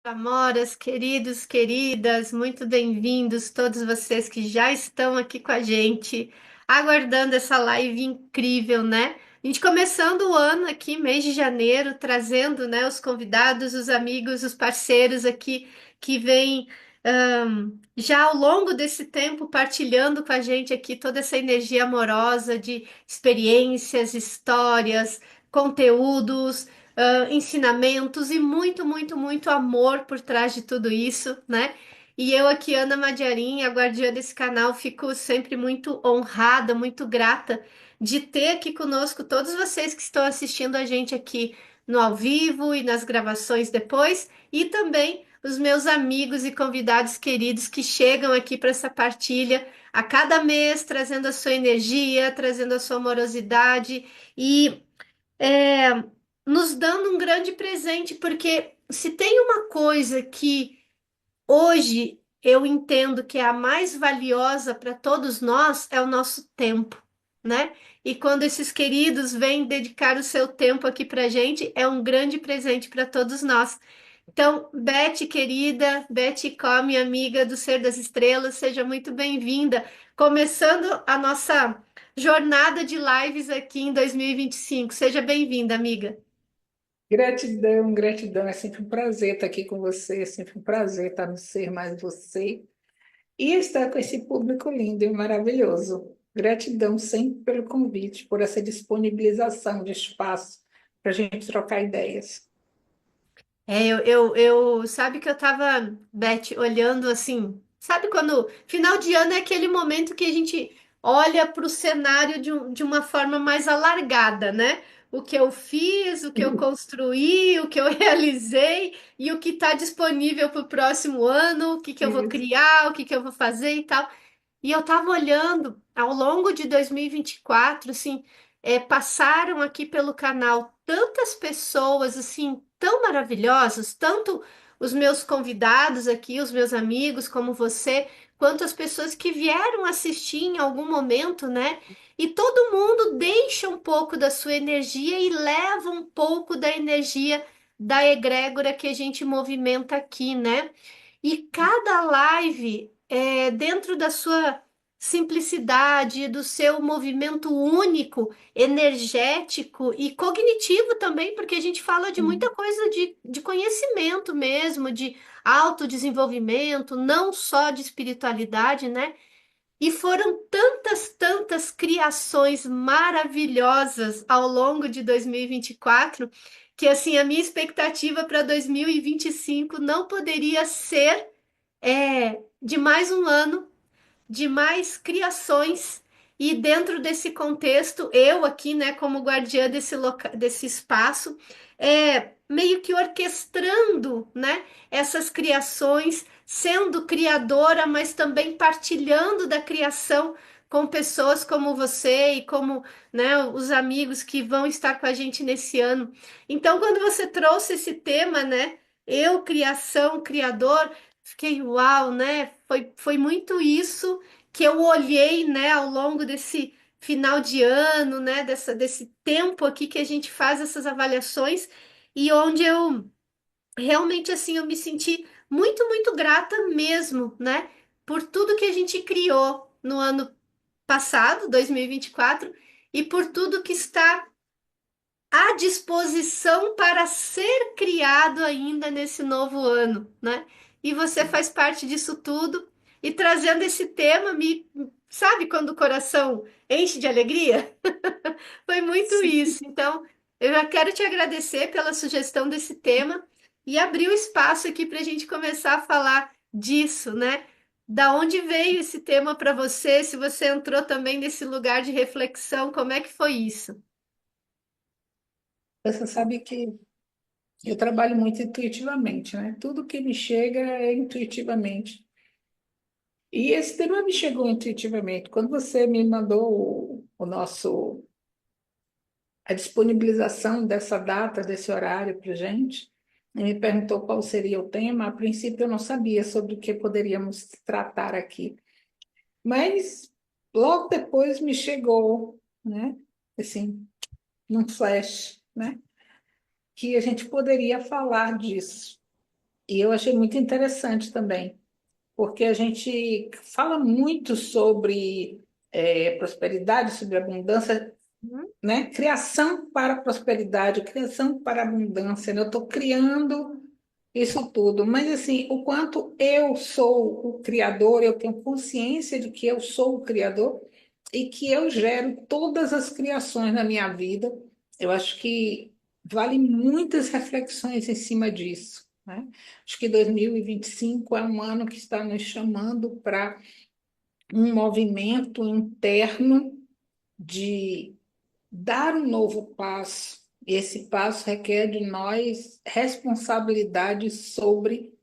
Amoras, queridos, queridas, muito bem-vindos todos vocês que já estão aqui com a gente, aguardando essa live incrível, né? A gente começando o ano aqui, mês de janeiro, trazendo, né, os convidados, os amigos, os parceiros aqui que vêm já ao longo desse tempo partilhando com a gente aqui toda essa energia amorosa de experiências, histórias, conteúdos, ensinamentos e muito, muito, muito amor por trás de tudo isso, né? E eu aqui, Ana Madiarim, a guardiã desse canal, fico sempre muito honrada, muito grata de ter aqui conosco todos vocês que estão assistindo a gente aqui no ao vivo e nas gravações depois, e também os meus amigos e convidados queridos que chegam aqui para essa partilha a cada mês, trazendo a sua energia, trazendo a sua amorosidade e é, nos dando um grande presente, porque se tem uma coisa que hoje eu entendo que é a mais valiosa para todos nós, é o nosso tempo, né? E quando esses queridos vêm dedicar o seu tempo aqui para a gente, é um grande presente para todos nós. Então, Beth, querida, Beth Có, minha amiga do Ser das Estrelas, seja muito bem-vinda. Começando a nossa jornada de lives aqui em 2025. Seja bem-vinda, amiga. Gratidão, gratidão. É sempre um prazer estar aqui com você, é sempre um prazer estar no Ser Mais Você e estar com esse público lindo e maravilhoso. Gratidão sempre pelo convite, por essa disponibilização de espaço para a gente trocar ideias. Sabe que eu tava, Beth, olhando assim, sabe quando, final de ano é aquele momento que a gente olha para o cenário de uma forma mais alargada, né? O que eu fiz, o que eu construí, o que eu realizei e o que está disponível para o próximo ano, o que que eu vou Isso. criar, o que que eu vou fazer e tal. E eu estava olhando ao longo de 2024, assim, passaram aqui pelo canal tantas pessoas, assim, tão maravilhosas, tanto os meus convidados aqui, os meus amigos, como você, quanto as pessoas que vieram assistir em algum momento, né? E todo mundo deixa um pouco da sua energia e leva um pouco da energia da egrégora que a gente movimenta aqui, né? E cada live, dentro da sua simplicidade, do seu movimento único, energético e cognitivo também, porque a gente fala de muita coisa de conhecimento mesmo, de autodesenvolvimento, não só de espiritualidade, né? E foram tantas, tantas criações maravilhosas ao longo de 2024, que assim, a minha expectativa para 2025 não poderia ser de mais um ano, de mais criações, e dentro desse contexto, eu aqui, né, como guardiã desse espaço, meio que orquestrando, né, essas criações, sendo criadora, mas também partilhando da criação com pessoas como você e como, né, os amigos que vão estar com a gente nesse ano. Então, quando você trouxe esse tema, né, eu, criação, criador, fiquei, uau, né? Foi muito isso que eu olhei, né, ao longo desse final de ano, né, desse tempo aqui que a gente faz essas avaliações e onde eu realmente, assim, eu me senti muito, muito grata mesmo, né, por tudo que a gente criou no ano passado, 2024, e por tudo que está à disposição para ser criado ainda nesse novo ano, né? E você faz parte disso tudo e trazendo esse tema me sabe quando o coração enche de alegria? Foi muito Sim. isso. Então, eu já quero te agradecer pela sugestão desse tema e abrir o espaço aqui para a gente começar a falar disso, né? Da onde veio esse tema para você? Se você entrou também nesse lugar de reflexão, como é que foi isso? Você sabe que eu trabalho muito intuitivamente, né? Tudo que me chega é intuitivamente. E esse tema me chegou intuitivamente. Quando você me mandou o nosso a disponibilização dessa data, desse horário para gente, e me perguntou qual seria o tema. A princípio, eu não sabia sobre o que poderíamos tratar aqui, mas logo depois me chegou, né, assim, num flash, né, que a gente poderia falar disso. E eu achei muito interessante também, porque a gente fala muito sobre prosperidade, sobre abundância, Uhum, né? Criação para a prosperidade, criação para a abundância, né? Eu estou criando isso tudo, mas assim, o quanto eu sou o criador, eu tenho consciência de que eu sou o criador e que eu gero todas as criações na minha vida. Eu acho que vale muitas reflexões em cima disso, né? Acho que 2025 é um ano que está nos chamando para um movimento interno de dar um novo passo. E esse passo requer de nós responsabilidade sobre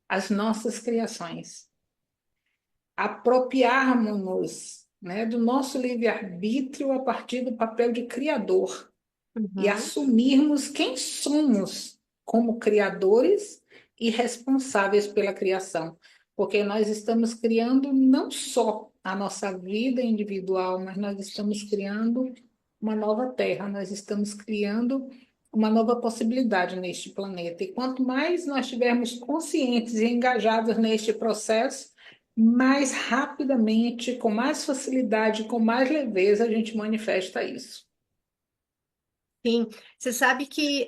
as nossas criações. Apropriarmos-nos, né, do nosso livre-arbítrio a partir do papel de criador e uhum. assumirmos quem somos como criadores e responsáveis pela criação. Porque nós estamos criando não só a nossa vida individual, mas nós estamos criando uma nova terra, nós estamos criando uma nova possibilidade neste planeta. E quanto mais nós estivermos conscientes e engajados neste processo, mais rapidamente, com mais facilidade, com mais leveza, a gente manifesta isso. Sim, você sabe que,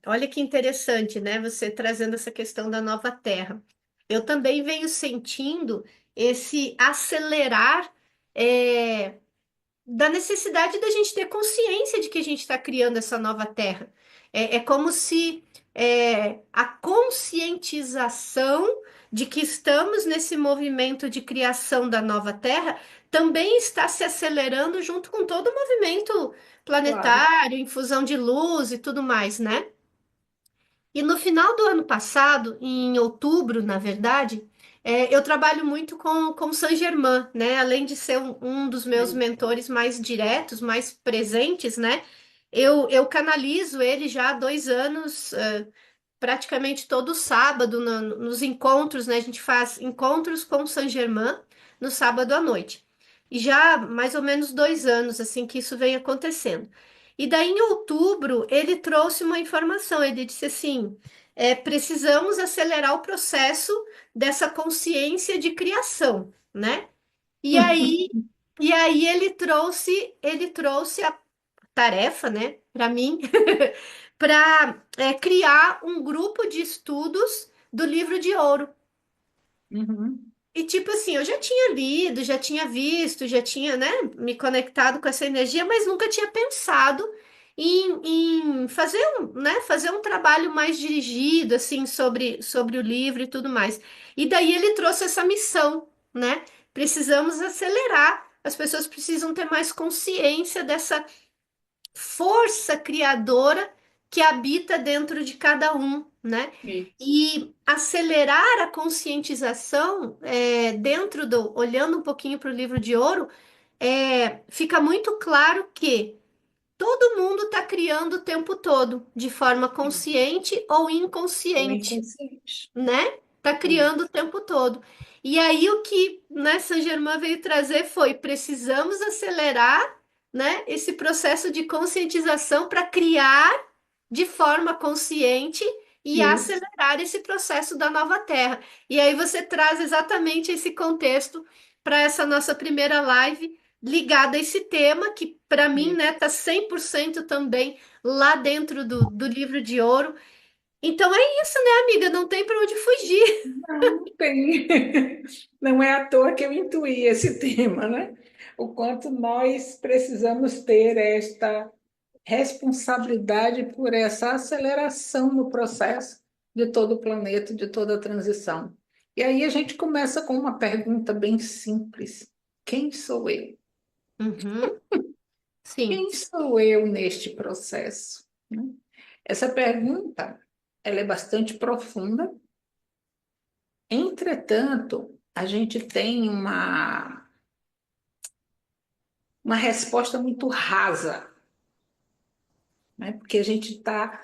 olha que interessante, né? Você trazendo essa questão da nova terra. Eu também venho sentindo esse acelerar, é, da necessidade da gente ter consciência de que a gente está criando essa nova terra. É como se a conscientização de que estamos nesse movimento de criação da nova terra também está se acelerando junto com todo o movimento Claro. planetário, infusão de luz e tudo mais, né? E no final do ano passado, em outubro, na verdade, eu trabalho muito com Saint-Germain, né? Além de ser um dos meus Sim. mentores mais diretos, mais presentes, né? Eu canalizo ele já há 2 anos, praticamente todo sábado nos encontros, né? A gente faz encontros com Saint-Germain no sábado à noite. E já há mais ou menos 2 anos, assim, que isso vem acontecendo. E daí, em outubro, ele trouxe uma informação. Ele disse assim: precisamos acelerar o processo dessa consciência de criação, né? E aí, e aí ele trouxe a tarefa, né, para mim, para criar um grupo de estudos do livro de ouro. Uhum. E tipo assim, eu já tinha lido, já tinha visto, já tinha, né, me conectado com essa energia, mas nunca tinha pensado em fazer fazer um trabalho mais dirigido, assim, sobre o livro e tudo mais. E daí ele trouxe essa missão, né? Precisamos acelerar, as pessoas precisam ter mais consciência dessa força criadora que habita dentro de cada um, né? Isso. E acelerar a conscientização olhando um pouquinho para o livro de ouro, fica muito claro que todo mundo está criando o tempo todo, de forma consciente ou O inconsciente, inconsciente. né? Tá criando o Isso. tempo todo. E aí o que, né, Saint-Germain veio trazer foi: precisamos acelerar, né, esse processo de conscientização para criar de forma consciente e Isso. acelerar esse processo da nova Terra. E aí você traz exatamente esse contexto para essa nossa primeira live ligada a esse tema que para mim, né, Isso. tá 100% também lá dentro do livro de ouro. Então é isso, né, amiga? Não tem para onde fugir. Não tem. Não é à toa que eu intuí esse tema, né? O quanto nós precisamos ter esta responsabilidade por essa aceleração no processo de todo o planeta, de toda a transição. E aí a gente começa com uma pergunta bem simples: quem sou eu? Uhum, sim. Quem sou eu neste processo? Né? Essa pergunta, ela é bastante profunda. Entretanto, a gente tem uma resposta muito rasa, né? Porque a gente está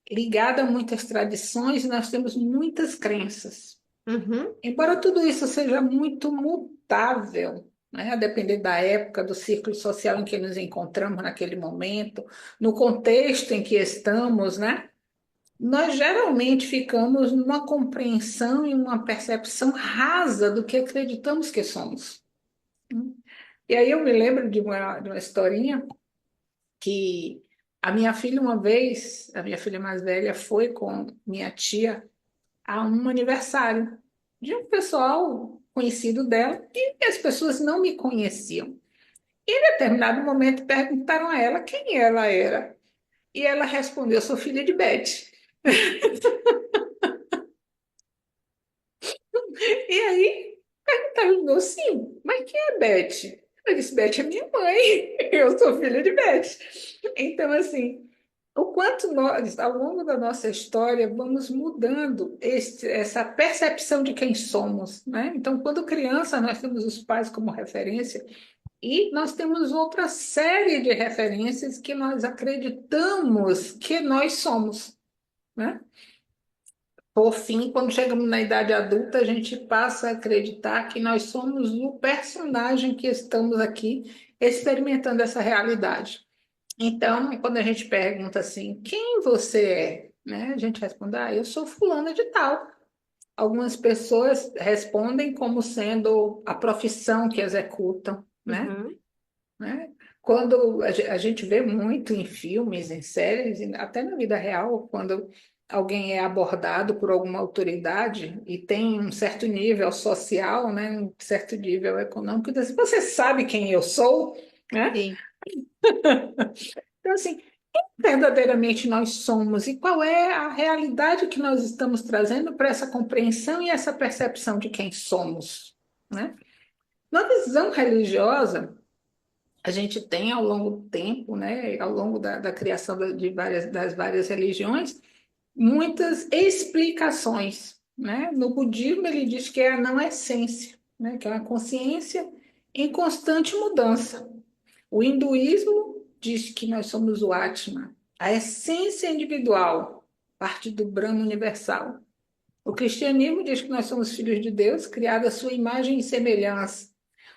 ligado a muitas tradições, nós temos muitas crenças. Uhum, Embora tudo isso seja muito mutável, né? A depender da época, do círculo social em que nos encontramos naquele momento, no contexto em que estamos, né? nós geralmente ficamos numa compreensão e uma percepção rasa do que acreditamos que somos. E aí eu me lembro de uma historinha que a minha filha, uma vez, a minha filha mais velha, foi com minha tia a um aniversário de um pessoal conhecido dela e as pessoas não me conheciam. E em determinado momento perguntaram a ela quem ela era. E ela respondeu: sou filha de Beth. E aí perguntaram, sim, mas quem é Beth? Eu disse: Beth é minha mãe, eu sou filha de Beth. Então, assim, o quanto nós, ao longo da nossa história, vamos mudando essa percepção de quem somos, né? Então, quando criança, nós temos os pais como referência e nós temos outra série de referências que nós acreditamos que nós somos, né? Por fim, quando chegamos na idade adulta, a gente passa a acreditar que nós somos o personagem que estamos aqui experimentando essa realidade. Então, quando a gente pergunta assim, quem você é? Né? A gente responde, eu sou fulana de tal. Algumas pessoas respondem como sendo a profissão que executam, né? Uhum. Né? Quando a gente vê muito em filmes, em séries, e até na vida real, quando alguém é abordado por alguma autoridade e tem um certo nível social, né, um certo nível econômico, diz assim, você sabe quem eu sou? Né? Sim. Então, assim, verdadeiramente nós somos e qual é a realidade que nós estamos trazendo para essa compreensão e essa percepção de quem somos, né? Na visão religiosa, a gente tem ao longo do tempo, né, ao longo da criação das várias religiões, muitas explicações, né? No budismo ele diz que é a não essência, né, que é uma consciência em constante mudança. O hinduísmo diz que nós somos o Atma, a essência individual, parte do Brahma universal. O cristianismo diz que nós somos filhos de Deus, criados à sua imagem e semelhança.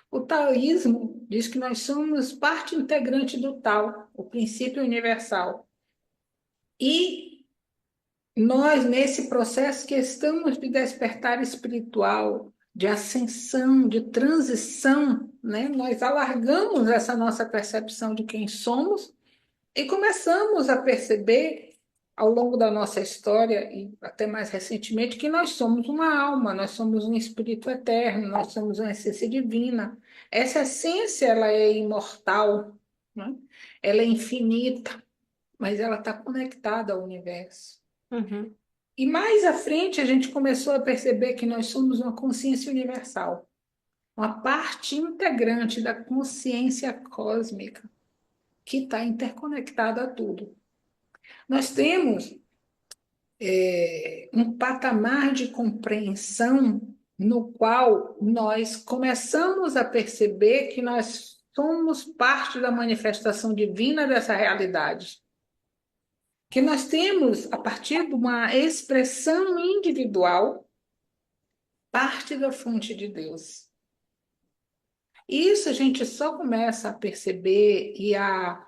O taoísmo diz que nós somos parte integrante do Tao, o princípio universal. E nós, nesse processo que estamos de despertar espiritual, de ascensão, de transição, né, nós alargamos essa nossa percepção de quem somos e começamos a perceber, ao longo da nossa história, e até mais recentemente, que nós somos uma alma, nós somos um espírito eterno, nós somos uma essência divina. Essa essência, ela é imortal, né? Ela é infinita, mas ela está conectada ao universo. Uhum. E mais à frente, a gente começou a perceber que nós somos uma consciência universal, uma parte integrante da consciência cósmica, que está interconectada a tudo. Nós temos um patamar de compreensão no qual nós começamos a perceber que nós somos parte da manifestação divina dessa realidade. Que nós temos, a partir de uma expressão individual, parte da fonte de Deus. Isso a gente só começa a perceber e a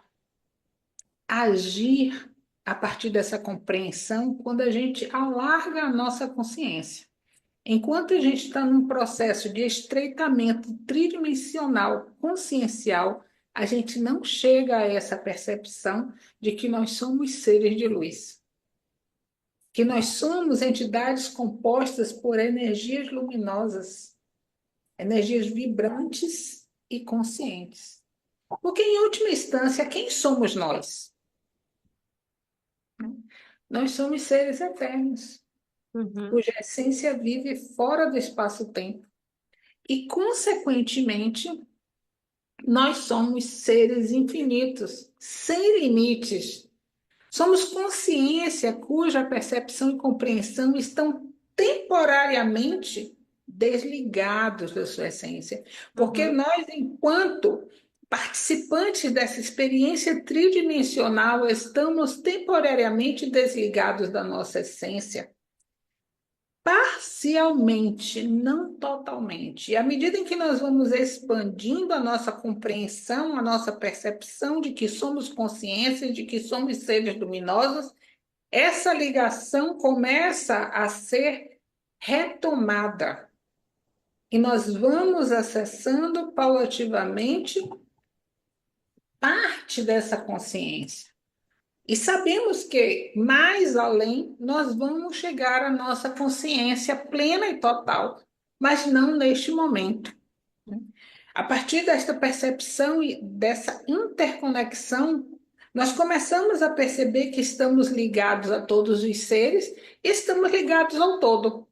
agir a partir dessa compreensão quando a gente alarga a nossa consciência. Enquanto a gente está num processo de estreitamento tridimensional consciencial, a gente não chega a essa percepção de que nós somos seres de luz, que nós somos entidades compostas por energias luminosas, energias vibrantes e conscientes. Porque, em última instância, quem somos nós? Nós somos seres eternos, Uhum. cuja essência vive fora do espaço-tempo. E, consequentemente, nós somos seres infinitos, sem limites. Somos consciência cuja percepção e compreensão estão temporariamente desligados da sua essência. Porque Uhum. nós, enquanto participantes dessa experiência tridimensional, estamos temporariamente desligados da nossa essência. Parcialmente, não totalmente. E à medida em que nós vamos expandindo a nossa compreensão, a nossa percepção de que somos consciência, de que somos seres luminosos, essa ligação começa a ser retomada e nós vamos acessando paulativamente parte dessa consciência. E sabemos que mais além nós vamos chegar à nossa consciência plena e total, mas não neste momento. A partir desta percepção e dessa interconexão, nós começamos a perceber que estamos ligados a todos os seres e estamos ligados ao todo.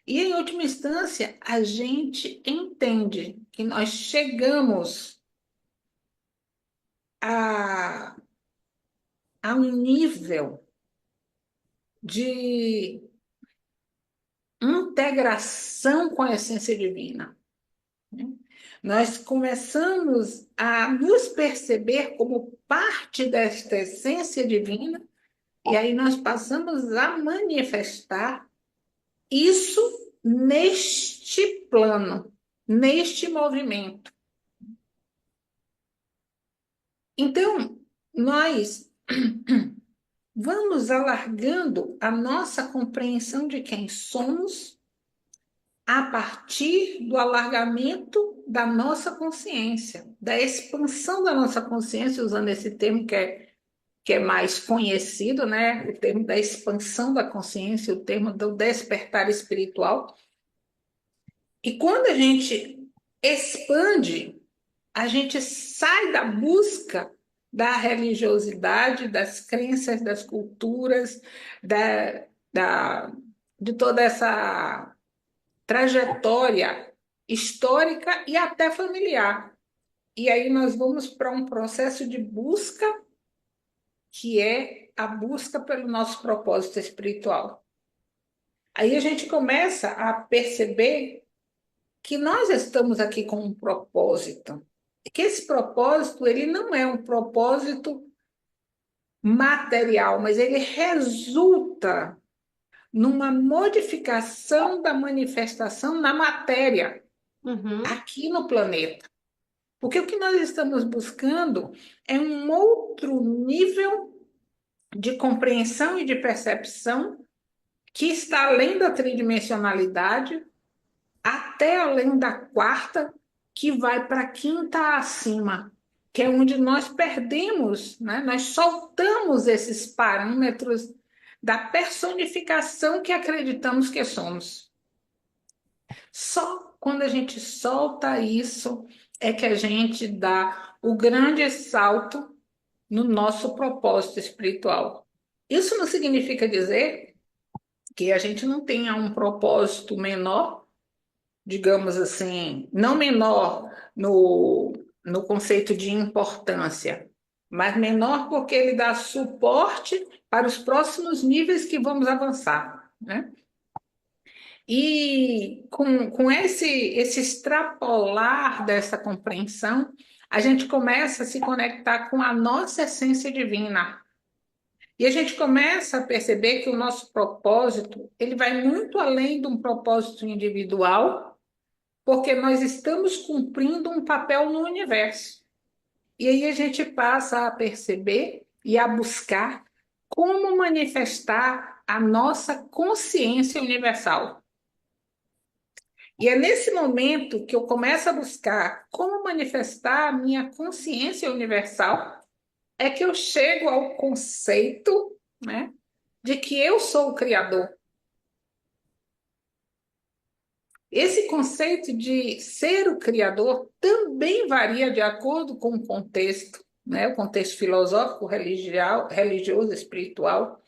E, em última instância, a gente entende que nós chegamos a, a um nível de integração com a essência divina. Nós começamos a nos perceber como parte desta essência divina, e aí nós passamos a manifestar isso neste plano, neste movimento. Então, nós vamos alargando a nossa compreensão de quem somos a partir do alargamento da nossa consciência, da expansão da nossa consciência, usando esse termo que é mais conhecido, né? O termo da expansão da consciência, o termo do despertar espiritual. E quando a gente expande, a gente sai da busca da religiosidade, das crenças, das culturas, da, da, de toda essa trajetória histórica e até familiar. E aí nós vamos para um processo de busca, que é a busca pelo nosso propósito espiritual. Aí a gente começa a perceber que nós estamos aqui com um propósito, e que esse propósito ele não é um propósito material, mas ele resulta numa modificação da manifestação na matéria Uhum, aqui no planeta. Porque o que nós estamos buscando é um outro nível de compreensão e de percepção que está além da tridimensionalidade, até além da quarta, que vai para a quinta acima, que é onde nós perdemos, né? Nós soltamos esses parâmetros da personificação que acreditamos que somos. Só quando a gente solta isso é que a gente dá o grande salto no nosso propósito espiritual. Isso não significa dizer que a gente não tenha um propósito menor, digamos assim, não menor no conceito de importância, mas menor porque ele dá suporte para os próximos níveis que vamos avançar, né? E com esse extrapolar dessa compreensão, a gente começa a se conectar com a nossa essência divina. E a gente começa a perceber que o nosso propósito, ele vai muito além de um propósito individual, porque nós estamos cumprindo um papel no universo. E aí a gente passa a perceber e a buscar como manifestar a nossa consciência universal. E é nesse momento que eu começo a buscar como manifestar a minha consciência universal, é que eu chego ao conceito, né, de que eu sou o Criador. Esse conceito de ser o Criador também varia de acordo com o contexto, né, o contexto filosófico, religioso, espiritual,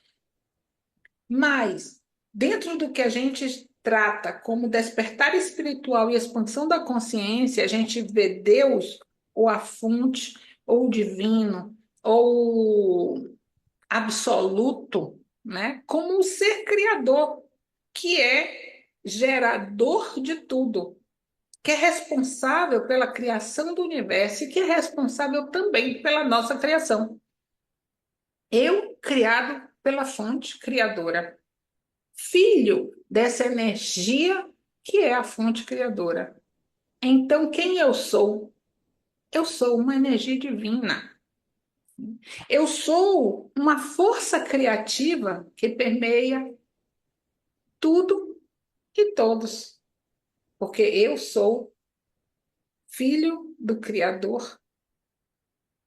mas dentro do que a gente trata como despertar espiritual e expansão da consciência, a gente vê Deus, ou a fonte, ou o divino, ou o absoluto, né, como um ser criador, que é gerador de tudo, que é responsável pela criação do universo e que é responsável também pela nossa criação. Eu, criado pela fonte criadora, filho dessa energia que é a fonte criadora. Então, quem eu sou? Eu sou uma energia divina. Eu sou uma força criativa que permeia tudo e todos, porque eu sou filho do Criador.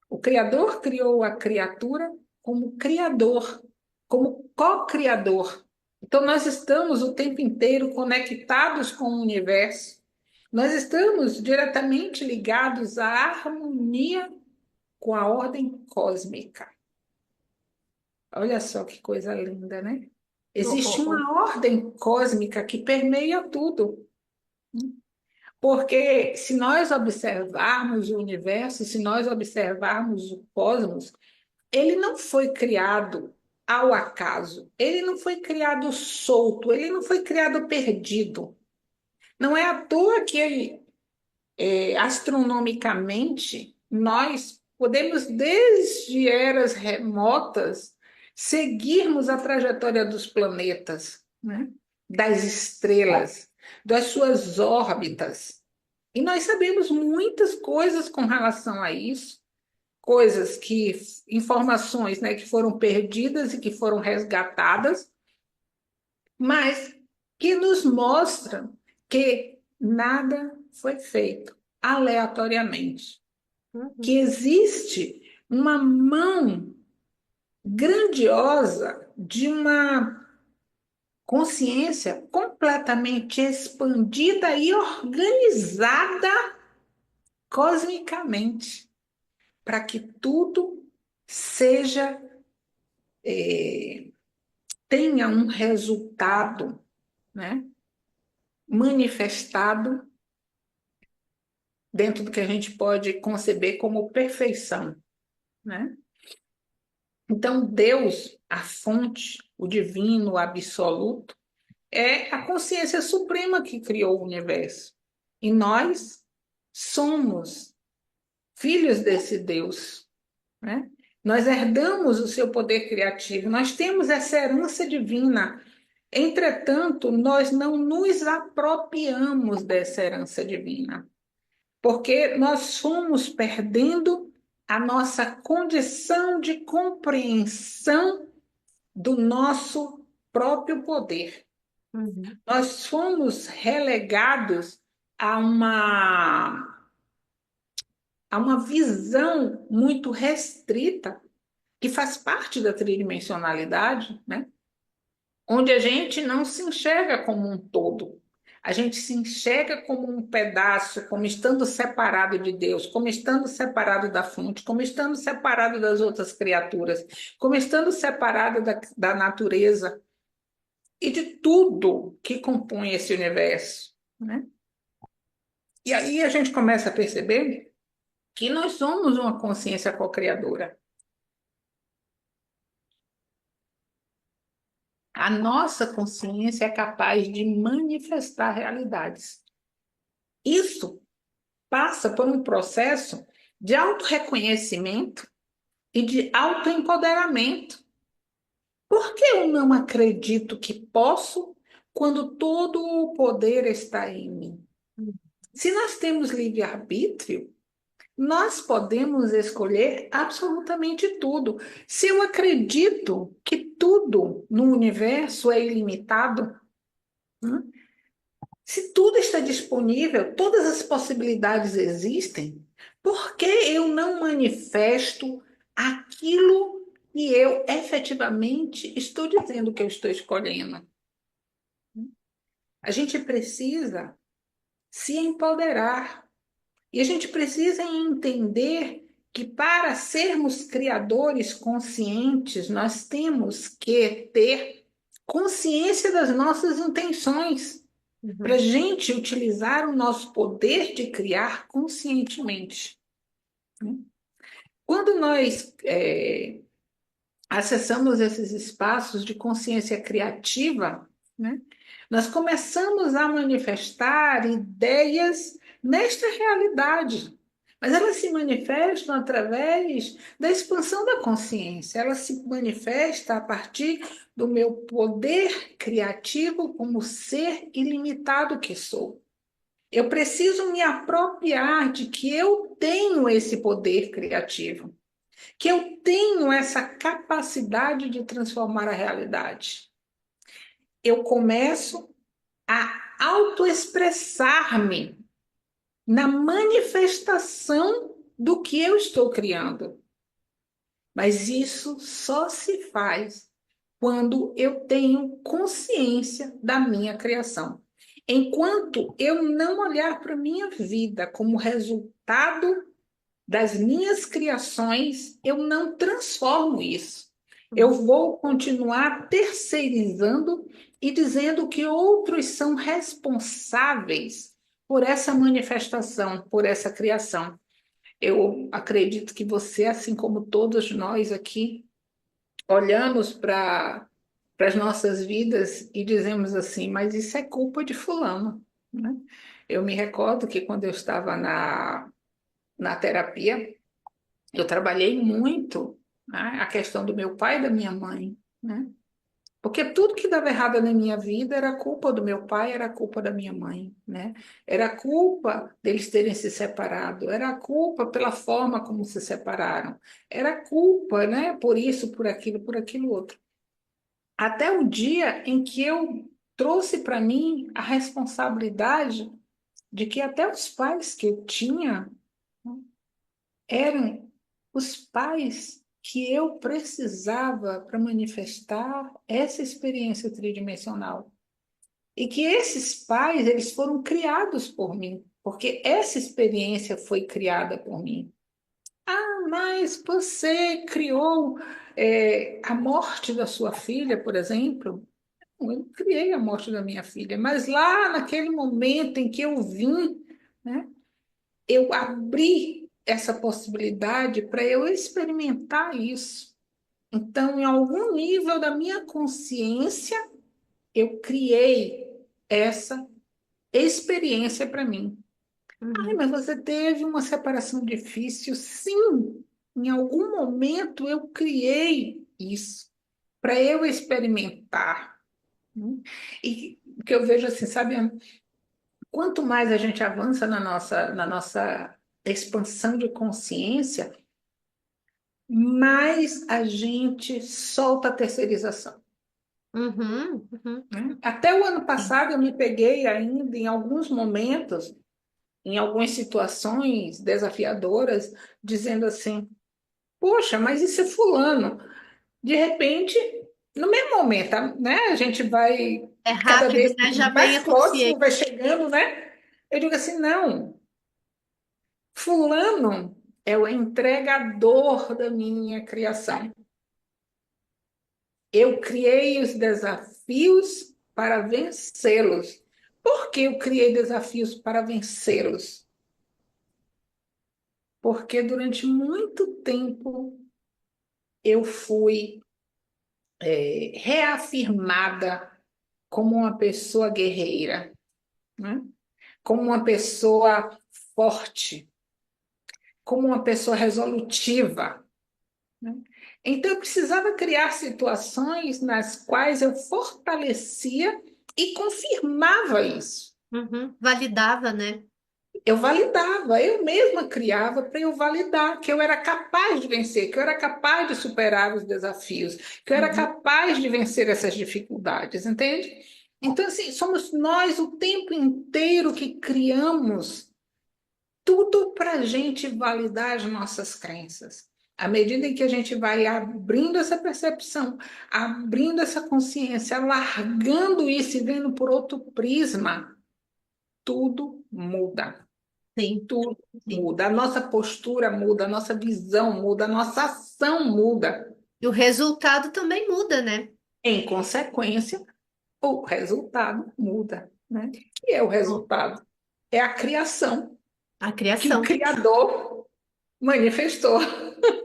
O Criador criou a criatura como criador, como co-criador. Então, nós estamos o tempo inteiro conectados com o universo. Nós estamos diretamente ligados à harmonia com a ordem cósmica. Olha só que coisa linda, né? Oh, Existe oh, oh. uma ordem cósmica que permeia tudo. Porque se nós observarmos o universo, se nós observarmos o cosmos, ele não foi criado ao acaso, ele não foi criado solto, ele não foi criado perdido. Não é à toa que, astronomicamente, nós podemos, desde eras remotas, seguirmos a trajetória dos planetas, né? Das estrelas, das suas órbitas. E nós sabemos muitas coisas com relação a isso, coisas que, informações, né, que foram perdidas e que foram resgatadas, mas que nos mostram que nada foi feito aleatoriamente, que Uhum, existe uma mão grandiosa de uma consciência completamente expandida e organizada cosmicamente, para que tudo seja, tenha um resultado, né, manifestado dentro do que a gente pode conceber como perfeição, né? Então, Deus, a fonte, o divino, o absoluto, é a consciência suprema que criou o universo. E nós somos filhos desse Deus, né? Nós herdamos o seu poder criativo, nós temos essa herança divina. Entretanto, nós não nos apropriamos dessa herança divina, porque nós fomos perdendo a nossa condição de compreensão do nosso próprio poder. uhum, Nós fomos relegados a uma visão muito restrita, que faz parte da tridimensionalidade, né? Onde a gente não se enxerga como um todo. A gente se enxerga como um pedaço, como estando separado de Deus, como estando separado da fonte, como estando separado das outras criaturas, como estando separado da natureza e de tudo que compõe esse universo, né? E aí a gente começa a perceber que nós somos uma consciência co-criadora. A nossa consciência é capaz de manifestar realidades. Isso passa por um processo de autorreconhecimento e de autoempoderamento. Por que eu não acredito que posso quando todo o poder está em mim? uhum, Se nós temos livre-arbítrio, nós podemos escolher absolutamente tudo. Se eu acredito que tudo no universo é ilimitado, né? Se tudo está disponível, todas as possibilidades existem, por que eu não manifesto aquilo que eu efetivamente estou dizendo que eu estou escolhendo? A gente precisa se empoderar e a gente precisa entender que para sermos criadores conscientes, nós temos que ter consciência das nossas intenções, para a uhum, gente utilizar o nosso poder de criar conscientemente, né? Quando nós acessamos esses espaços de consciência criativa, né, nós começamos a manifestar ideias nesta realidade, mas elas se manifestam através da expansão da consciência, ela se manifesta a partir do meu poder criativo como ser ilimitado que sou. Eu preciso me apropriar de que eu tenho esse poder criativo. que eu tenho essa capacidade de transformar a realidade. Eu começo a autoexpressar-me na manifestação do que eu estou criando. Mas isso só se faz quando eu tenho consciência da minha criação. Enquanto eu não olhar para a minha vida como resultado das minhas criações, eu não transformo isso. Eu Uhum, vou continuar terceirizando e dizendo que outros são responsáveis por essa manifestação, por essa criação. Eu acredito que você, assim como todos nós aqui, olhamos para as nossas vidas e dizemos assim, mas isso é culpa de fulano, né? Eu me recordo que quando eu estava na terapia, eu trabalhei muito, né, a questão do meu pai e da minha mãe, né? Porque tudo que dava errado na minha vida era culpa do meu pai, era culpa da minha mãe, né? Era culpa deles terem se separado, era culpa pela forma como se separaram, era culpa, né? Por aquilo outro. Até o dia em que eu trouxe para mim a responsabilidade de que até os pais que eu tinha, né, eram os pais que eu precisava para manifestar essa experiência tridimensional. E que esses pais, eles foram criados por mim, porque essa experiência foi criada por mim. Ah, mas você criou a morte da sua filha, por exemplo? Não, eu não criei a morte da minha filha, mas lá naquele momento em que eu vim, né, eu abri essa possibilidade para eu experimentar isso. Então, em algum nível da minha consciência, eu criei essa experiência para mim. Ai, uhum, mas você teve uma separação difícil? Sim, em algum momento eu criei isso para eu experimentar, né? E o que eu vejo assim, sabe, quanto mais a gente avança na nossa expansão de consciência, mais a gente solta a terceirização, uhum, uhum. né? Até o ano Sim. passado eu me peguei ainda em alguns momentos, em algumas situações desafiadoras, dizendo assim: poxa, mas isso é fulano. De repente, no mesmo momento, né? A gente vai É cada rápido, vez né? Já vem mais a próximo, consciência. vai chegando, né? Eu digo assim, não, fulano é o entregador da minha criação. Eu criei os desafios para vencê-los. Por que eu criei desafios para vencê-los? Porque durante muito tempo eu fui reafirmada como uma pessoa guerreira, né? Como uma pessoa forte, como uma pessoa resolutiva, né? Então, eu precisava criar situações nas quais eu fortalecia e confirmava isso. Uhum. Validava, né? Eu validava, eu mesma criava para eu validar que eu era capaz de vencer, que eu era capaz de superar os desafios, que eu era Uhum. capaz de vencer essas dificuldades, entende? Então, assim, somos nós o tempo inteiro que criamos tudo para a gente validar as nossas crenças. À medida em que a gente vai abrindo essa percepção, abrindo essa consciência, largando isso e vendo por outro prisma, tudo muda. Sim, Tudo sim. muda. A nossa postura muda, a nossa visão muda, a nossa ação muda. E o resultado também muda, né? Em consequência, o resultado muda, né? Que é o Ó, resultado? É a criação a que o criação. Criador manifestou.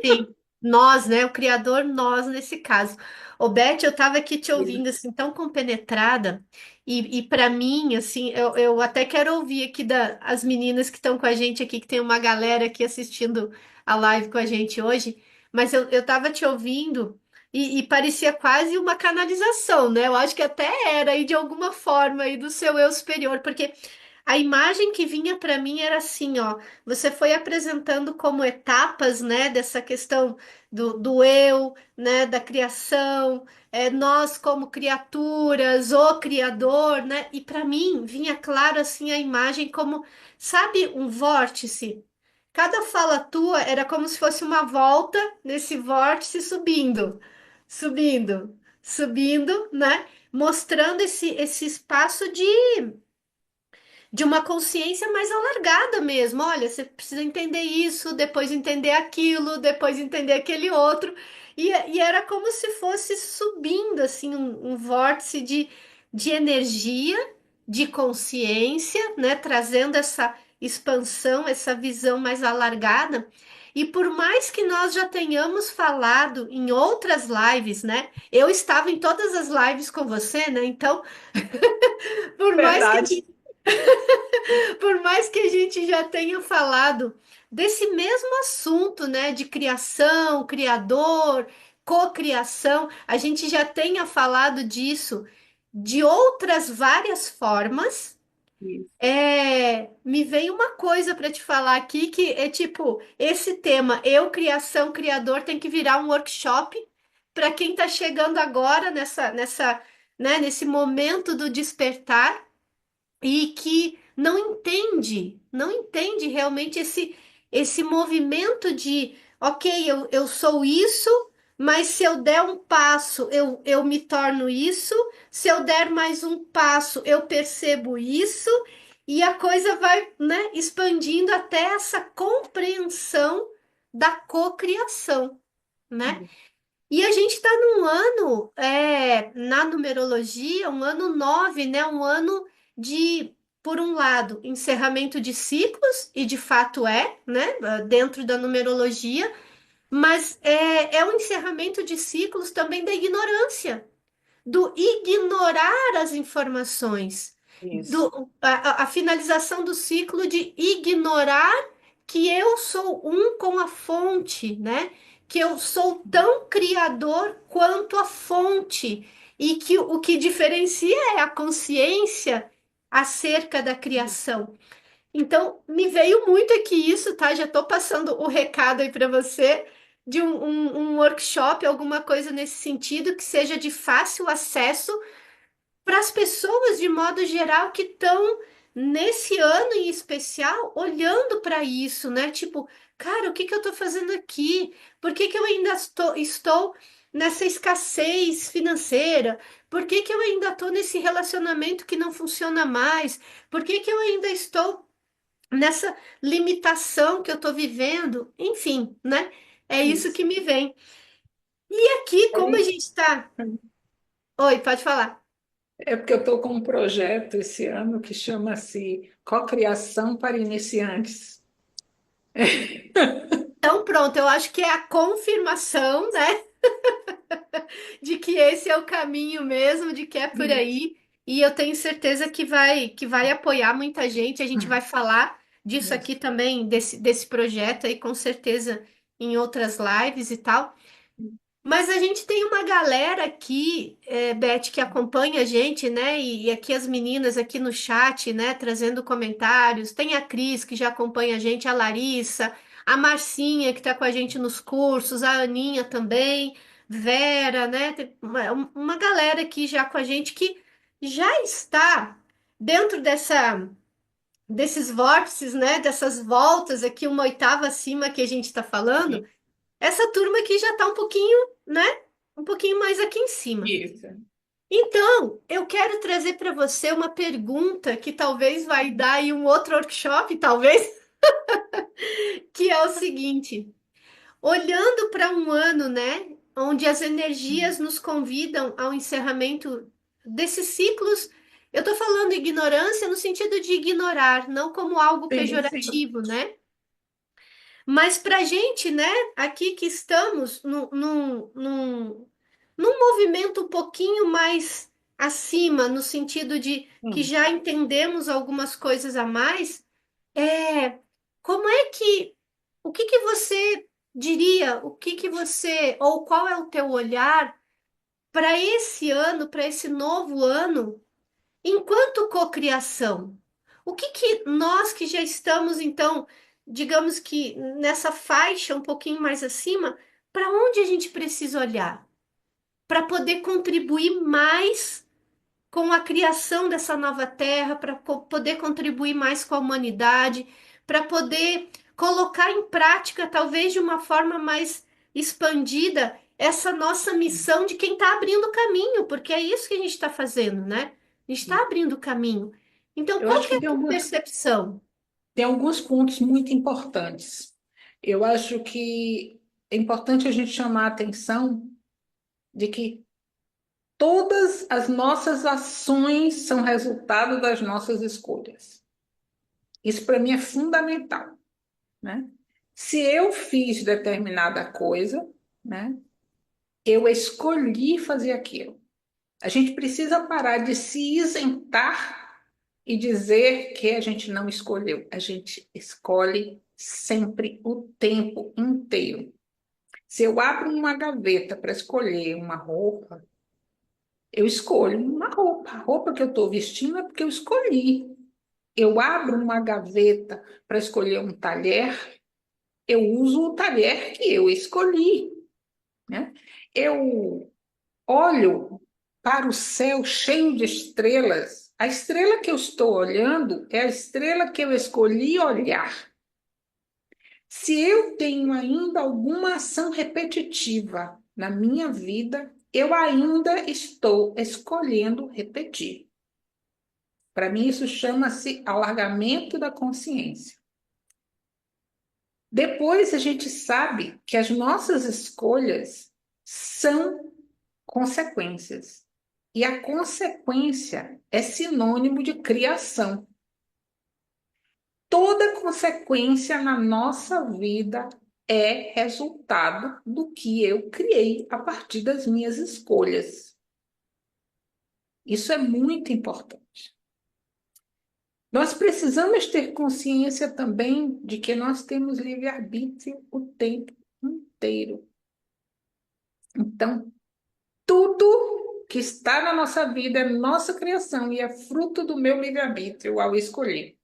Sim, nós, né? O criador, nós nesse caso. Ô, Beth, eu tava aqui te ouvindo assim, tão compenetrada, e para mim, assim, eu até quero ouvir aqui as meninas que estão com a gente aqui, que tem uma galera aqui assistindo a live com a gente hoje, mas eu tava te ouvindo e parecia quase uma canalização, né? Eu acho que até era aí de alguma forma aí do seu eu superior, porque a imagem que vinha para mim era assim, ó, você foi apresentando como etapas, né, dessa questão do eu, né, da criação, nós como criaturas, o criador, né, e para mim vinha claro assim a imagem como, sabe, um vórtice. Cada fala tua era como se fosse uma volta nesse vórtice subindo, subindo, subindo, né? Mostrando esse espaço de uma consciência mais alargada mesmo. Olha, você precisa entender isso, depois entender aquilo, depois entender aquele outro. E era como se fosse subindo, assim, um vórtice de energia, de consciência, né? Trazendo essa expansão, essa visão mais alargada. E por mais que nós já tenhamos falado em outras lives, né? Eu estava em todas as lives com você, né? Então, por mais que Verdade. por mais que a gente já tenha falado desse mesmo assunto, né, de criação, criador, cocriação, a gente já tenha falado disso de outras várias formas. Isso. Me veio uma coisa para te falar aqui que é tipo, esse tema, eu, criação, criador, tem que virar um workshop para quem está chegando agora né, nesse momento do despertar e que não entende realmente esse movimento de, ok, eu sou isso, mas se eu der um passo, eu me torno isso, se eu der mais um passo, eu percebo isso, e a coisa vai, né, expandindo até essa compreensão da cocriação, né? E a gente está num ano, na numerologia, um ano 9, né? Um ano de, por um lado, encerramento de ciclos, e de fato né? Dentro da numerologia, mas é um encerramento de ciclos também da ignorância, do ignorar as informações, Isso. a finalização do ciclo de ignorar que eu sou um com a fonte, né? Que eu sou tão criador quanto a fonte, e que o que diferencia é a consciência acerca da criação. Então, me veio muito aqui isso, tá? Já estou passando o recado aí para você de um workshop, alguma coisa nesse sentido, que seja de fácil acesso para as pessoas de modo geral que estão nesse ano em especial olhando para isso, né? Tipo, cara, o que que eu estou fazendo aqui? Por que que eu ainda estou nessa escassez financeira? Por que que eu ainda estou nesse relacionamento que não funciona mais? Por que que eu ainda estou nessa limitação que eu estou vivendo? Enfim, né? É isso Isso. que me vem. E aqui, como a Aí, gente está. Oi, pode falar. é porque eu estou com um projeto esse ano que chama-se Cocriação para Iniciantes. Então, pronto, eu acho que é a confirmação, né, de que esse é o caminho mesmo, de que é por aí. E eu tenho certeza que vai apoiar muita gente. A gente vai falar disso aqui Isso. também, desse projeto aí, com certeza, em outras lives e tal. Mas a gente tem uma galera aqui, Beth, que acompanha a gente, né? E aqui as meninas aqui no chat, né? Trazendo comentários. Tem a Cris, que já acompanha a gente, a Larissa, a Marcinha, que está com a gente nos cursos, a Aninha também, Vera, né? Tem uma galera aqui já com a gente que já está dentro desses vórtices, né? Dessas voltas aqui, uma oitava acima que a gente está falando. Essa turma aqui já está um pouquinho, né? Um pouquinho mais aqui em cima. Isso. Então, eu quero trazer para você uma pergunta que talvez vai dar aí um outro workshop, talvez, que é o seguinte: olhando para um ano, né, onde as energias nos convidam ao encerramento desses ciclos, eu estou falando ignorância no sentido de ignorar, não como algo Sim, sim. pejorativo, né? Mas para gente, né, aqui que estamos num movimento um pouquinho mais acima, no sentido de que Hum. já entendemos algumas coisas a mais, é como é que, o que que você diria, o que que você, ou qual é o teu olhar para esse ano, para esse novo ano, enquanto cocriação? O que que nós que já estamos, então, digamos que nessa faixa um pouquinho mais acima, para onde a gente precisa olhar? Para poder contribuir mais com a criação dessa nova terra, para poder contribuir mais com a humanidade, para poder colocar em prática, talvez de uma forma mais expandida, essa nossa missão de quem está abrindo o caminho, porque é isso que a gente está fazendo, né? A gente está abrindo o caminho. Então, Eu qual acho que é que a tua percepção? tem alguns pontos muito importantes. Eu acho que é importante a gente chamar a atenção de que todas as nossas ações são resultado das nossas escolhas. Isso para mim é fundamental, né? Se eu fiz determinada coisa, né, eu escolhi fazer aquilo. A gente precisa parar de se isentar e dizer que a gente não escolheu. A gente escolhe sempre o tempo inteiro. Se eu abro uma gaveta para escolher uma roupa, eu escolho uma roupa. A roupa que eu estou vestindo é porque eu escolhi. Eu abro uma gaveta para escolher um talher, eu uso o talher que eu escolhi, né? Eu olho para o céu cheio de estrelas. A estrela que eu estou olhando é a estrela que eu escolhi olhar. Se eu tenho ainda alguma ação repetitiva na minha vida, eu ainda estou escolhendo repetir. Para mim, isso chama-se alargamento da consciência. Depois, a gente sabe que as nossas escolhas são consequências. E a consequência é sinônimo de criação. Toda consequência na nossa vida é resultado do que eu criei a partir das minhas escolhas. Isso é muito importante. Nós precisamos ter consciência também de que nós temos livre-arbítrio o tempo inteiro. Então, tudo que está na nossa vida é nossa criação e é fruto do meu livre-arbítrio ao escolher.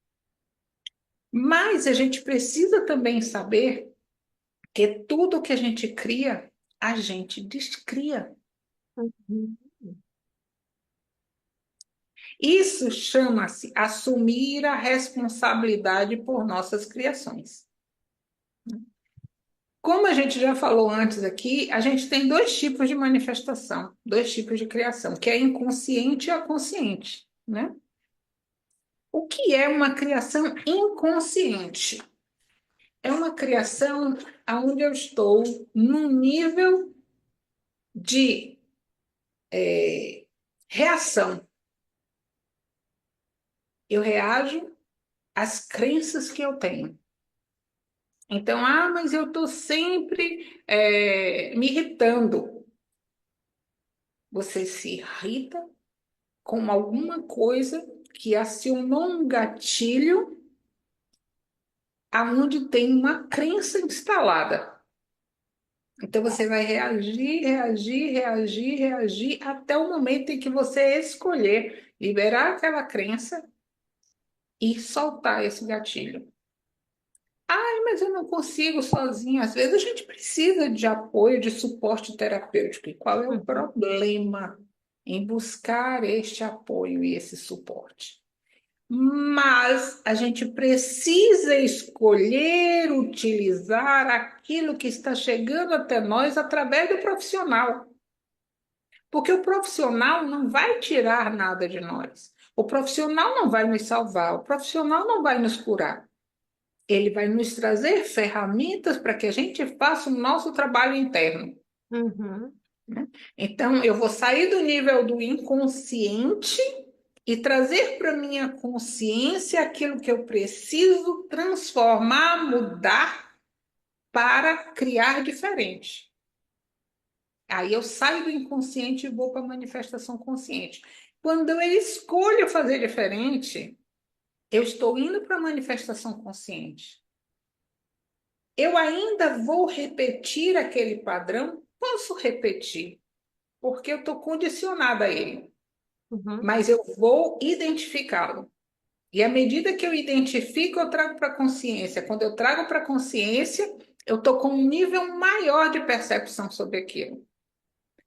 Mas a gente precisa também saber que tudo que a gente cria, a gente descria. Uhum. Isso chama-se assumir a responsabilidade por nossas criações. Como a gente já falou antes aqui, a gente tem dois tipos de manifestação, dois tipos de criação, que é a inconsciente e a consciente, né? O que é uma criação inconsciente? É uma criação onde eu estou num nível de reação. Eu reajo às crenças que eu tenho. Então, mas eu estou sempre me irritando. Você se irrita com alguma coisa que acionou um gatilho aonde tem uma crença instalada. Então você vai reagir, reagir, reagir, reagir até o momento em que você escolher liberar aquela crença e soltar esse gatilho. Mas eu não consigo sozinha. Às vezes a gente precisa de apoio, de suporte terapêutico. E qual é o Uhum. problema em buscar este apoio e esse suporte? Mas a gente precisa escolher utilizar aquilo que está chegando até nós através do profissional. Porque o profissional não vai tirar nada de nós. O profissional não vai nos salvar, o profissional não vai nos curar. Ele vai nos trazer ferramentas para que a gente faça o nosso trabalho interno, Uhum. né? Então, eu vou sair do nível do inconsciente e trazer para minha consciência aquilo que eu preciso transformar, mudar para criar diferente. Aí eu saio do inconsciente e vou para a manifestação consciente. Quando eu escolho fazer diferente, eu estou indo para a manifestação consciente. Eu ainda vou repetir aquele padrão? Posso repetir, porque eu estou condicionada a ele, Uhum. mas eu vou identificá-lo. E à medida que eu identifico, eu trago para a consciência. Quando eu trago para a consciência, eu estou com um nível maior de percepção sobre aquilo.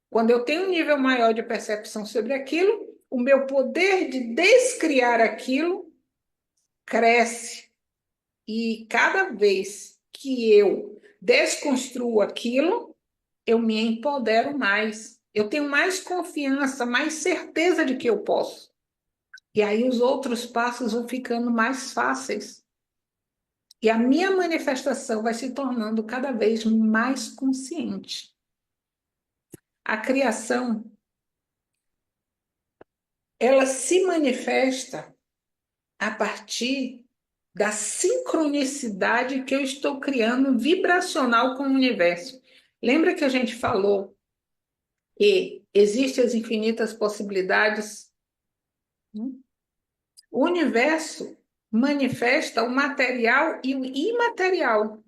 Quando eu tenho um nível maior de percepção sobre aquilo, o meu poder de descriar aquilo cresce. E cada vez que eu desconstruo aquilo, eu me empodero mais. Eu tenho mais confiança, mais certeza de que eu posso. E aí os outros passos vão ficando mais fáceis. E a minha manifestação vai se tornando cada vez mais consciente. A criação, ela se manifesta a partir da sincronicidade que eu estou criando vibracional com o universo. Lembra que a gente falou que existem as infinitas possibilidades? O universo manifesta o material e o imaterial.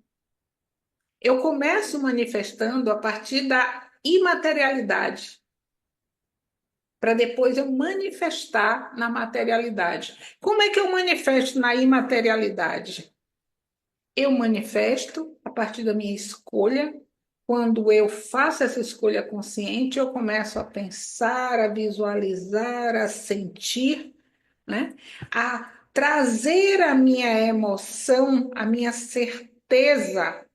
Eu começo manifestando a partir da imaterialidade, para depois eu manifestar na materialidade. Como é que eu manifesto na imaterialidade? Eu manifesto a partir da minha escolha. Quando eu faço essa escolha consciente, eu começo a pensar, a visualizar, a sentir, né? A trazer a minha emoção, a minha certeza,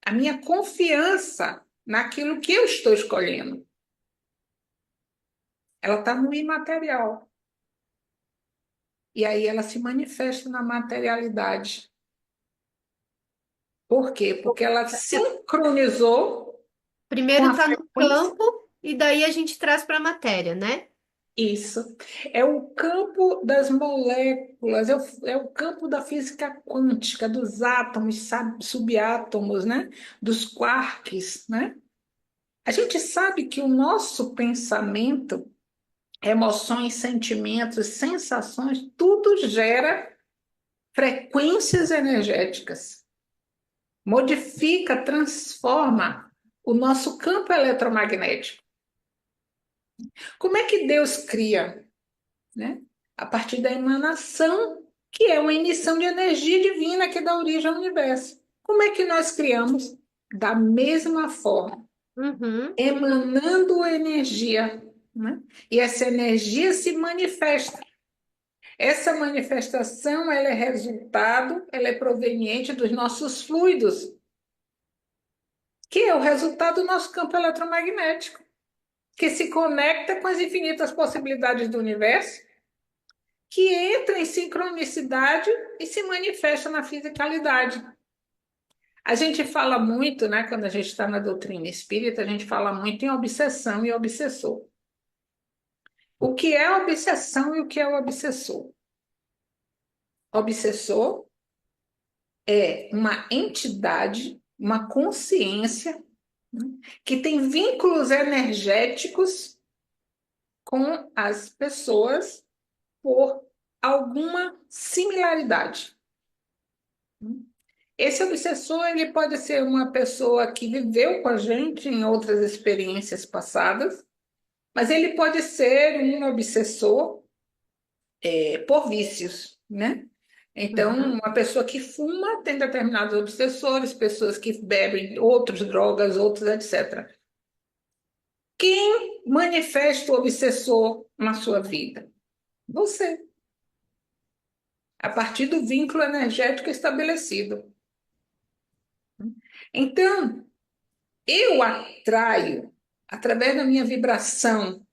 a minha confiança naquilo que eu estou escolhendo. Ela está no imaterial. E aí ela se manifesta na materialidade. Por quê? Porque ela sincronizou com Primeiro a está no frequência. campo e daí a gente traz para a matéria, né? Isso. É o campo das moléculas, é o campo da física quântica, dos átomos, subatômos, né? Dos quarks, né? A gente sabe que o nosso pensamento, emoções, sentimentos, sensações, tudo gera frequências energéticas. Modifica, transforma o nosso campo eletromagnético. Como é que Deus cria, né? A partir da emanação, que é uma emissão de energia divina que dá origem ao universo. Como é que nós criamos? Da mesma forma, Uhum. emanando energia, né? E essa energia se manifesta. Essa manifestação, ela é resultado, ela é proveniente dos nossos fluidos, que é o resultado do nosso campo eletromagnético, que se conecta com as infinitas possibilidades do universo, que entra em sincronicidade e se manifesta na fisicalidade. A gente fala muito, né, quando a gente está na doutrina espírita, a gente fala muito em obsessão e obsessor. O que é obsessão e o que é o obsessor? Obsessor é uma entidade, uma consciência, né, que tem vínculos energéticos com as pessoas por alguma similaridade. Esse obsessor, ele pode ser uma pessoa que viveu com a gente em outras experiências passadas, mas ele pode ser um obsessor por vícios, né? Então, Uhum. uma pessoa que fuma tem determinados obsessores, pessoas que bebem outras drogas, outros, etc. Quem manifesta o obsessor na sua vida? Você, a partir do vínculo energético estabelecido. Então, eu atraio, através da minha vibração,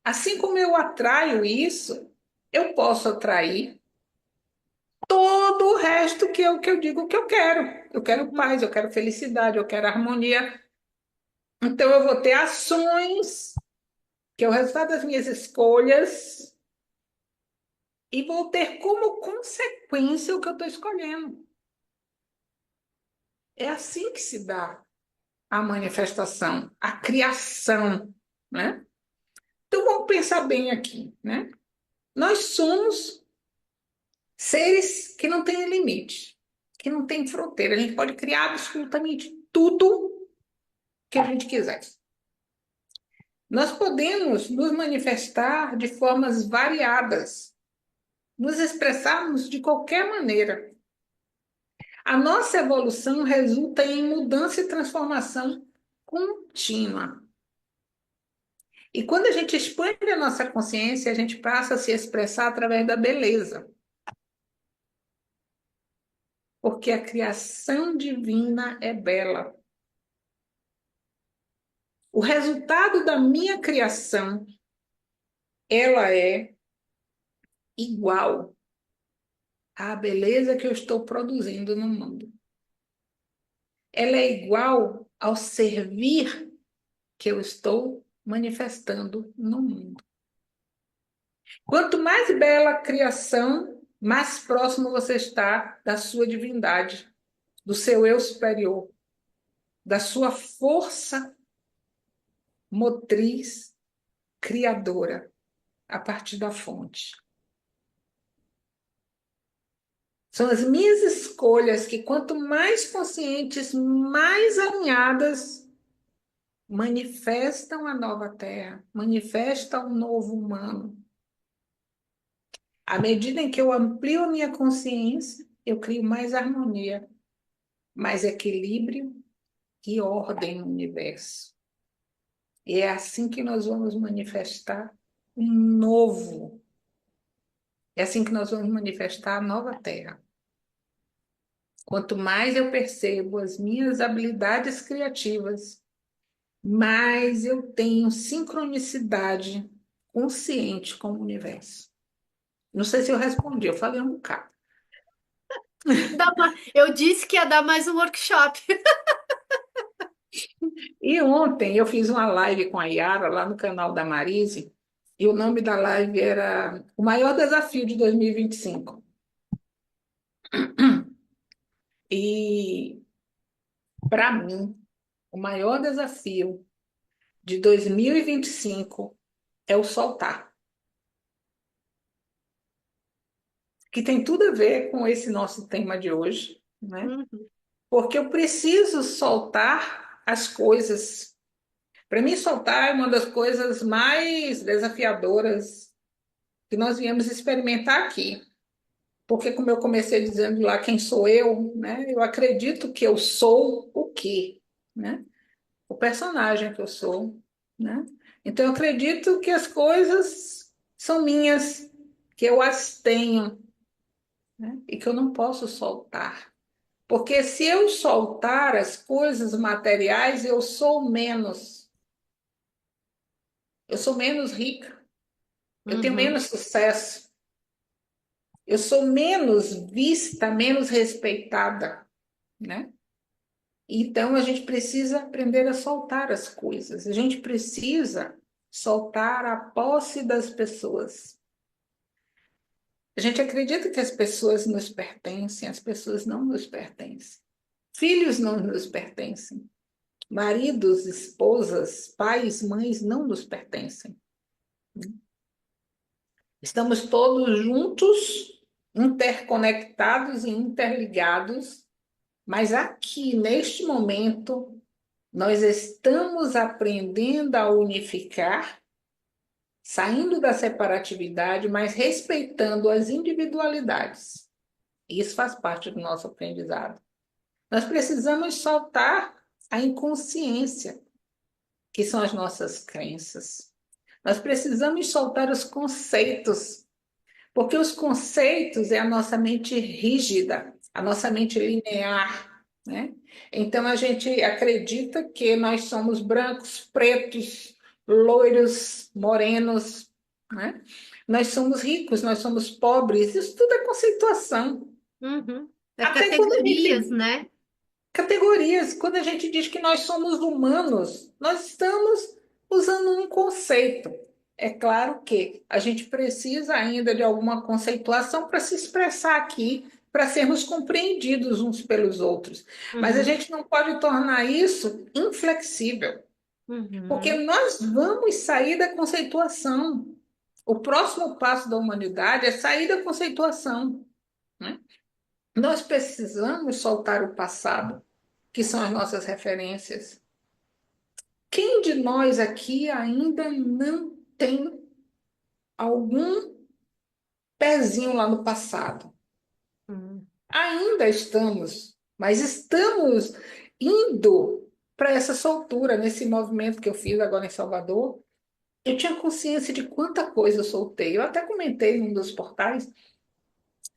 assim como eu atraio isso, eu posso atrair todo o resto que eu digo que eu quero. Eu quero Uhum. paz, eu quero felicidade, eu quero harmonia. Então, eu vou ter ações, que é o resultado das minhas escolhas, e vou ter como consequência o que eu estou escolhendo. É assim que se dá a manifestação, a criação, né? Então, vamos pensar bem aqui, né? Nós somos seres que não têm limite, que não têm fronteira. A gente pode criar absolutamente tudo que a gente quiser. Nós podemos nos manifestar de formas variadas. nos expressarmos de qualquer maneira. A nossa evolução resulta em mudança e transformação contínua. E quando a gente expande a nossa consciência, a gente passa a se expressar através da beleza. Porque a criação divina é bela. O resultado da minha criação, ela é igual à beleza que eu estou produzindo no mundo. Ela é igual ao servir que eu estou manifestando no mundo. Quanto mais bela a criação, mais próximo você está da sua divindade, do seu eu superior, da sua força motriz criadora a partir da fonte. São as minhas escolhas que, quanto mais conscientes, mais alinhadas, manifestam a nova terra, manifestam o novo humano. À medida em que eu amplio a minha consciência, eu crio mais harmonia, mais equilíbrio e ordem no universo. E é assim que nós vamos manifestar um novo. É assim que nós vamos manifestar a nova terra. Quanto mais eu percebo as minhas habilidades criativas, mais eu tenho sincronicidade consciente com o universo. Não sei se eu respondi, eu falei um bocado. Eu disse que ia dar mais um workshop. E ontem eu fiz uma live com a Yara lá no canal da Marise, e o nome da live era O Maior Desafio de 2025. E, para mim, o maior desafio de 2025 é o soltar, que tem tudo a ver com esse nosso tema de hoje, né? Uhum, Porque eu preciso soltar as coisas. Para mim, soltar é uma das coisas mais desafiadoras que nós viemos experimentar aqui. Porque, como eu comecei dizendo lá, quem sou eu, né? Eu acredito que eu sou o quê, né? O personagem que eu sou, né? Então, eu acredito que as coisas são minhas, que eu as tenho, né? E que eu não posso soltar. Porque se eu soltar as coisas materiais, eu sou menos. Eu sou menos rica, eu tenho uhum, menos sucesso, eu sou menos vista, menos respeitada, né? Então a gente precisa aprender a soltar as coisas. A gente precisa soltar a posse das pessoas. A gente acredita que as pessoas nos pertencem, as pessoas não nos pertencem. Filhos não nos pertencem. Maridos, esposas, pais, mães não nos pertencem. Estamos todos juntos, interconectados e interligados, mas aqui, neste momento, nós estamos aprendendo a unificar, saindo da separatividade, mas respeitando as individualidades. Isso faz parte do nosso aprendizado. Nós precisamos soltar a inconsciência, que são as nossas crenças. Nós precisamos soltar os conceitos, porque os conceitos é a nossa mente rígida, a nossa mente linear, né? Então a gente acredita que nós somos brancos, pretos, loiros, morenos, né? Nós somos ricos, nós somos pobres, isso tudo é conceituação. uhum. É Até quando a categorias, gente né? categorias. Quando a gente diz que nós somos humanos, nós estamos usando um conceito. É claro que a gente precisa ainda de alguma conceituação para se expressar aqui, para sermos compreendidos uns pelos outros. Mas a Uhum, gente não pode tornar isso inflexível, porque uhum, nós vamos sair da conceituação. O próximo passo da humanidade é sair da conceituação, né? Nós precisamos soltar o passado, que são as nossas referências. Quem de nós aqui ainda não tem algum pezinho lá no passado. Hum. Ainda estamos, mas estamos indo para essa soltura, nesse movimento que eu fiz agora em Salvador. Eu tinha consciência de quanta coisa eu soltei. Eu até comentei num dos portais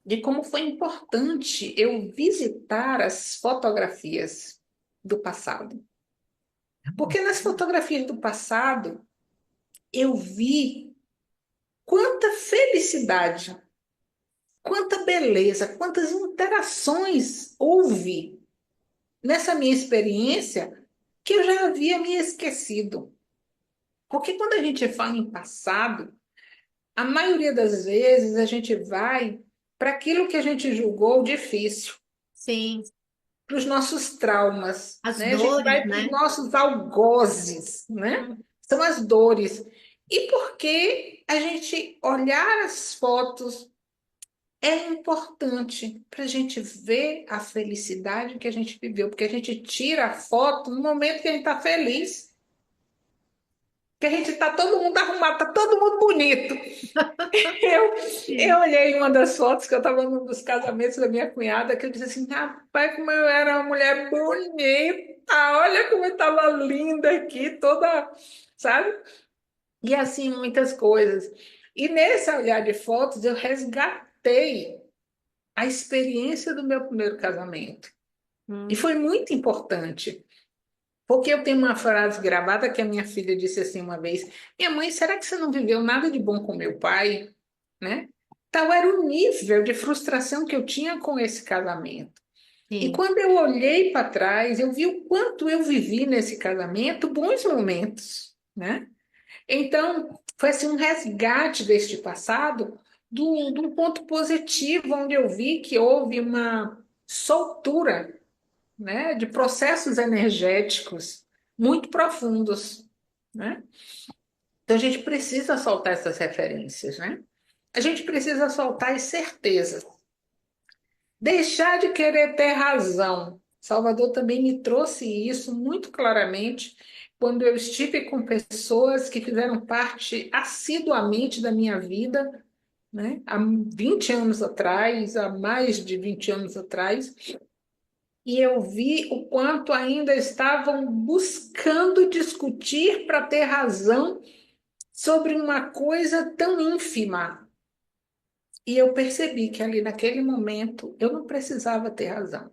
de como foi importante eu visitar as fotografias do passado. Porque nas fotografias do passado eu vi quanta felicidade, quanta beleza, quantas interações houve nessa minha experiência que eu já havia me esquecido. Porque quando a gente fala em passado, a maioria das vezes a gente vai para aquilo que a gente julgou difícil, Sim, para os nossos traumas, as né? A gente dores, vai para os né? nossos algozes, né? Hum. São as dores. E por que a gente olhar as fotos é importante para a gente ver a felicidade que a gente viveu, porque a gente tira a foto no momento que a gente está feliz, que a gente está todo mundo arrumado, está todo mundo bonito. Eu, eu Sim. olhei uma das fotos que eu estava num dos casamentos da minha cunhada, que eu disse assim, rapaz, como eu era uma mulher bonita, olha como eu estava linda aqui, toda, sabe? E assim, muitas coisas. E nesse olhar de fotos, eu resgatei a experiência do meu primeiro casamento. E Hum. foi muito importante, porque eu tenho uma frase gravada que a minha filha disse assim uma vez: Minha mãe, será que você não viveu nada de bom com meu pai? Né? Tal era o nível de frustração que eu tinha com esse casamento. E Sim. quando eu olhei para trás, eu vi o quanto eu vivi nesse casamento, bons momentos, né? Então, foi assim um resgate deste passado, de um ponto positivo, onde eu vi que houve uma soltura, né, de processos energéticos muito profundos, né? Então, a gente precisa soltar essas referências, né? A gente precisa soltar as certezas. Deixar de querer ter razão. Salvador também me trouxe isso muito claramente quando eu estive com pessoas que fizeram parte assiduamente da minha vida, né? Há 20 anos atrás, há mais de 20 anos atrás, e eu vi o quanto ainda estavam buscando discutir para ter razão sobre uma coisa tão ínfima. E eu percebi que ali naquele momento eu não precisava ter razão.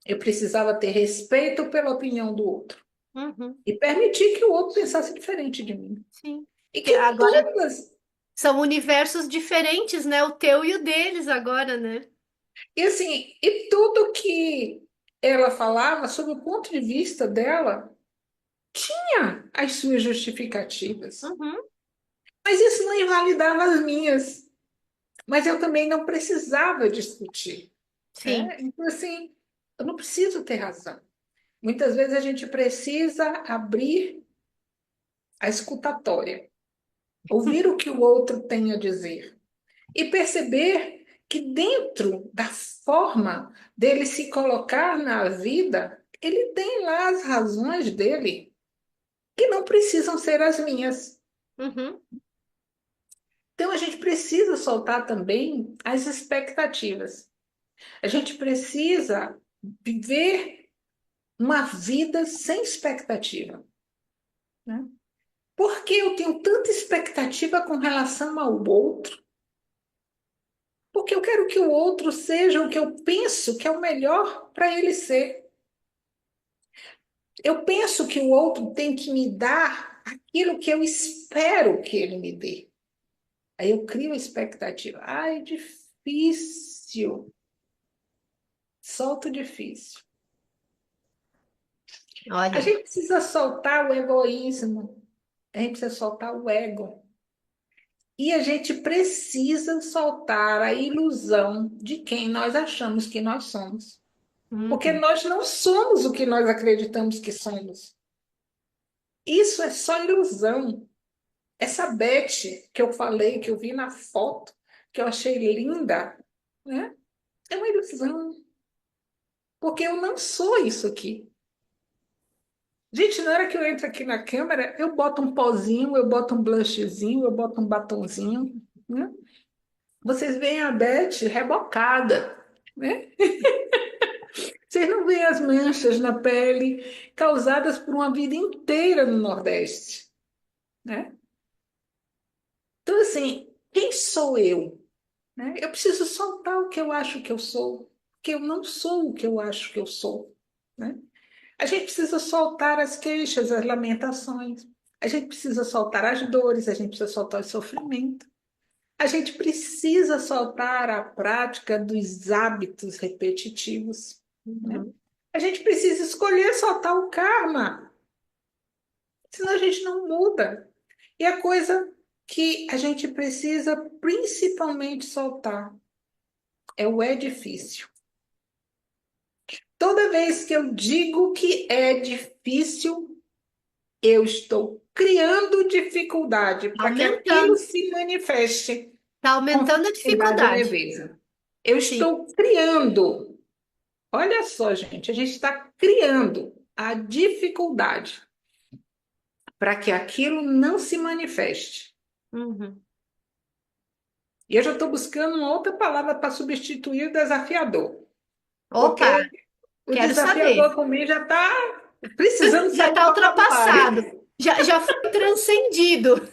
Eu precisava ter respeito pela opinião do outro Uhum. e permitir que o outro pensasse diferente de mim. Sim. E Que que agora todas. são universos diferentes, né? O teu e o deles agora, né? E assim, e tudo que ela falava, sob o ponto de vista dela, tinha as suas justificativas. Uhum. Mas isso não invalidava as minhas. Mas eu também não precisava discutir. Sim. Né? Então, assim, eu não preciso ter razão. Muitas vezes a gente precisa abrir a escutatória, ouvir o que o outro tem a dizer e perceber que dentro da forma dele se colocar na vida, ele tem lá as razões dele, que não precisam ser as minhas. Uhum. Então a gente precisa soltar também as expectativas. A gente precisa viver uma vida sem expectativa, né? Por que eu tenho tanta expectativa com relação ao outro? Porque eu quero que o outro seja o que eu penso que é o melhor para ele ser. Eu penso que o outro tem que me dar aquilo que eu espero que ele me dê. Aí eu crio expectativa. Ai, difícil. Solto difícil. A Olha. gente precisa soltar o egoísmo. A gente precisa soltar o ego. E a gente precisa soltar a ilusão de quem nós achamos que nós somos. Porque Uhum. nós não somos o que nós acreditamos que somos. Isso é só ilusão. Essa Beth que eu falei, que eu vi na foto, que eu achei linda, né? É uma ilusão. Porque eu não sou isso aqui. Gente, na hora que eu entro aqui na câmera, eu boto um pozinho, eu boto um blushzinho, eu boto um batonzinho, né? vocês veem a Beth rebocada, né? Vocês não veem as manchas na pele causadas por uma vida inteira no Nordeste, né? Então, assim, quem sou eu, né? Eu preciso soltar o que eu acho que eu sou, porque eu não sou o que eu acho que eu sou, né? A gente precisa soltar as queixas, as lamentações. A gente precisa soltar as dores, a gente precisa soltar o sofrimento. A gente precisa soltar a prática dos hábitos repetitivos, né? Uhum. A gente precisa escolher soltar o karma, senão a gente não muda. E a coisa que a gente precisa principalmente soltar é difícil. Toda vez que eu digo que é difícil, eu estou criando dificuldade para que aquilo Aumentando, se manifeste tá com aumentando a facilidade e dificuldade. leveza. Eu Sim. estou criando. Olha só, gente, a gente está criando a dificuldade para que aquilo não se manifeste. Uhum. E eu já estou buscando uma outra palavra para substituir o desafiador, Opa, porque o quero saber. desafiador comigo já está precisando Já sair do está vocabulário. ultrapassado. Já foi transcendido.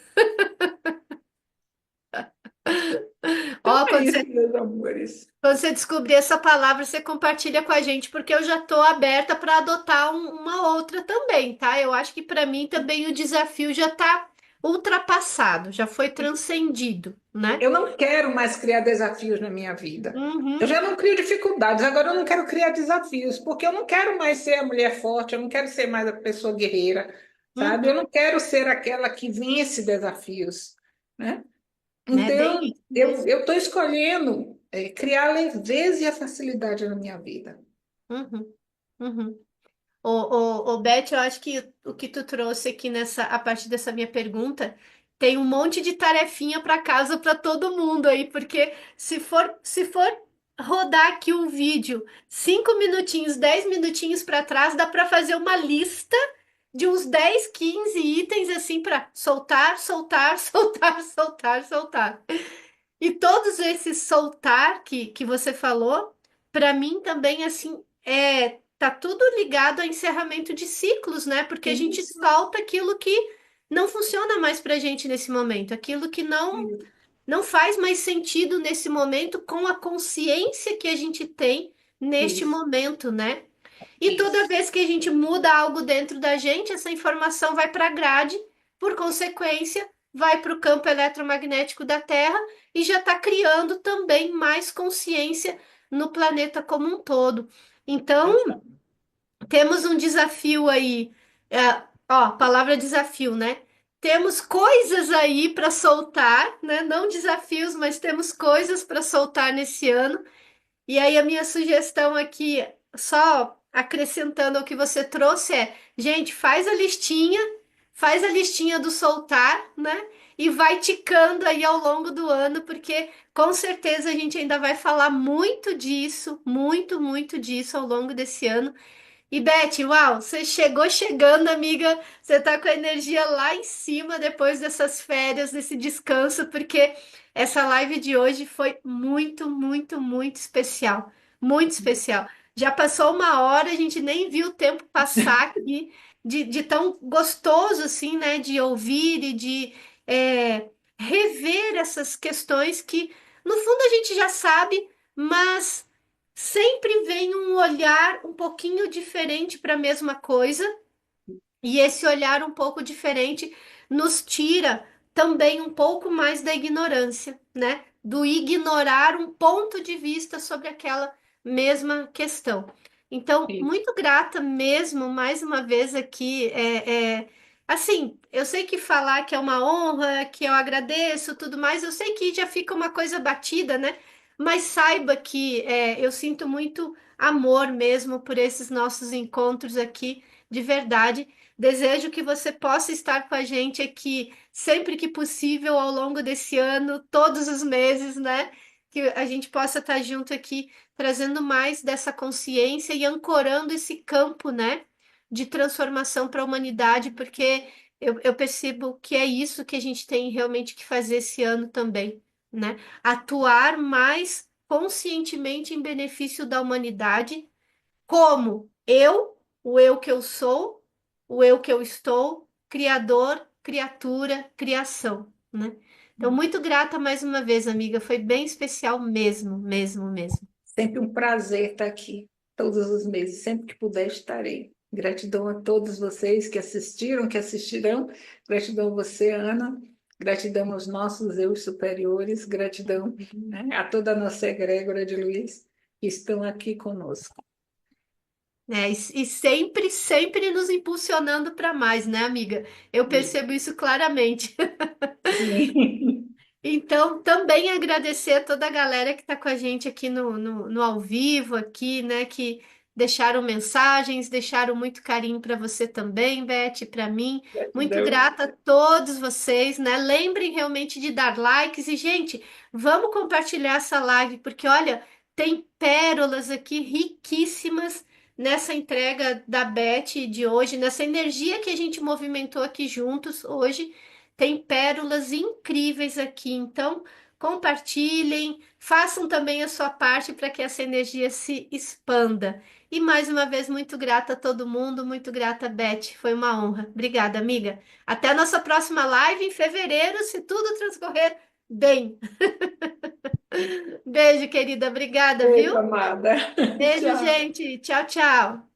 Então Ó, é isso, meus amores. quando você descobrir essa palavra, você compartilha com a gente, porque eu já estou aberta para adotar uma outra também, tá? Eu acho que para mim também o desafio já está ultrapassado, já foi transcendido, né? Eu não quero mais criar desafios na minha vida. Eu Uhum, já não crio dificuldades, agora eu não quero criar desafios, porque eu não quero mais ser a mulher forte, eu não quero ser mais a pessoa guerreira, sabe? Eu uhum. não quero ser aquela que vence desafios, né? É bem Então, isso eu mesmo. eu estou escolhendo criar a leveza e a facilidade na minha vida. Uhum, uhum. Ô, Beth, eu acho que o que tu trouxe aqui a partir dessa minha pergunta, tem um monte de tarefinha para casa para todo mundo aí, porque se for rodar aqui um vídeo, 5 minutinhos, 10 minutinhos para trás, dá para fazer uma lista de uns 10, 15 itens assim para soltar, soltar, soltar, soltar, soltar. E todos esses soltar que você falou, para mim também assim tá tudo ligado a encerramento de ciclos, né? Porque a gente Isso, solta aquilo que não funciona mais pra gente nesse momento, aquilo que não faz mais sentido nesse momento com a consciência que a gente tem neste isso, momento, né? E toda isso, vez que a gente muda algo dentro da gente, essa informação vai para a grade, por consequência, vai para o campo eletromagnético da Terra e já está criando também mais consciência no planeta como um todo. Então, isso. temos um desafio aí, ó, palavra desafio, né? Temos coisas aí para soltar, né? Não desafios, mas temos coisas para soltar nesse ano. E aí a minha sugestão aqui, só acrescentando ao que você trouxe, gente, faz a listinha do soltar, né? E vai ticando aí ao longo do ano, porque com certeza a gente ainda vai falar muito disso, muito, muito disso ao longo desse ano. E Beth, uau, você chegou chegando, amiga. Você tá com a energia lá em cima depois dessas férias, desse descanso, porque essa live de hoje foi muito, muito, muito especial. Muito especial. Já passou uma hora, a gente nem viu o tempo passar aqui, de tão gostoso assim, né? De ouvir e de rever essas questões que, no fundo, a gente já sabe, mas sempre vem um olhar um pouquinho diferente para a mesma coisa, e esse olhar um pouco diferente nos tira também um pouco mais da ignorância, né? Do ignorar um ponto de vista sobre aquela mesma questão. Então, Isso. muito grata mesmo, mais uma vez aqui. Assim, eu sei que falar que é uma honra, que eu agradeço, tudo mais, eu sei que já fica uma coisa batida, né? Mas saiba que eu sinto muito amor mesmo por esses nossos encontros aqui, de verdade. Desejo que você possa estar com a gente aqui sempre que possível ao longo desse ano, todos os meses, né? Que a gente possa estar junto aqui, trazendo mais dessa consciência e ancorando esse campo, né? De transformação para a humanidade, porque eu percebo que é isso que a gente tem realmente que fazer esse ano também, né? Atuar mais conscientemente em benefício da humanidade, como eu, o eu que eu sou, o eu que eu estou, criador, criatura, criação, né? Então, muito grata mais uma vez, amiga. Foi bem especial mesmo, mesmo, mesmo. Sempre um prazer estar aqui, todos os meses, sempre que puder estarei. Gratidão a todos vocês que assistiram, que assistirão. Gratidão a você, Ana. Gratidão aos nossos eus superiores. Gratidão, né, a toda a nossa egrégora de luz que estão aqui conosco. E sempre, sempre nos impulsionando para mais, né, amiga? Eu percebo isso claramente. Sim. Então, também agradecer a toda a galera que está com a gente aqui no ao vivo, aqui, né? Que deixaram mensagens, deixaram muito carinho para você também, Beth, para mim. Muito Gratidão. grata a todos vocês, né? Lembrem realmente de dar likes e, gente, vamos compartilhar essa live, porque olha, tem pérolas aqui riquíssimas nessa entrega da Beth de hoje, nessa energia que a gente movimentou aqui juntos hoje. Tem pérolas incríveis aqui, então compartilhem, façam também a sua parte para que essa energia se expanda. E mais uma vez, muito grata a todo mundo, muito grata, Beth, foi uma honra. Obrigada, amiga. Até a nossa próxima live em fevereiro, se tudo transcorrer bem. Beijo, querida, obrigada, Beijo, viu? amada. Beijo, Tchau. gente. Tchau, tchau.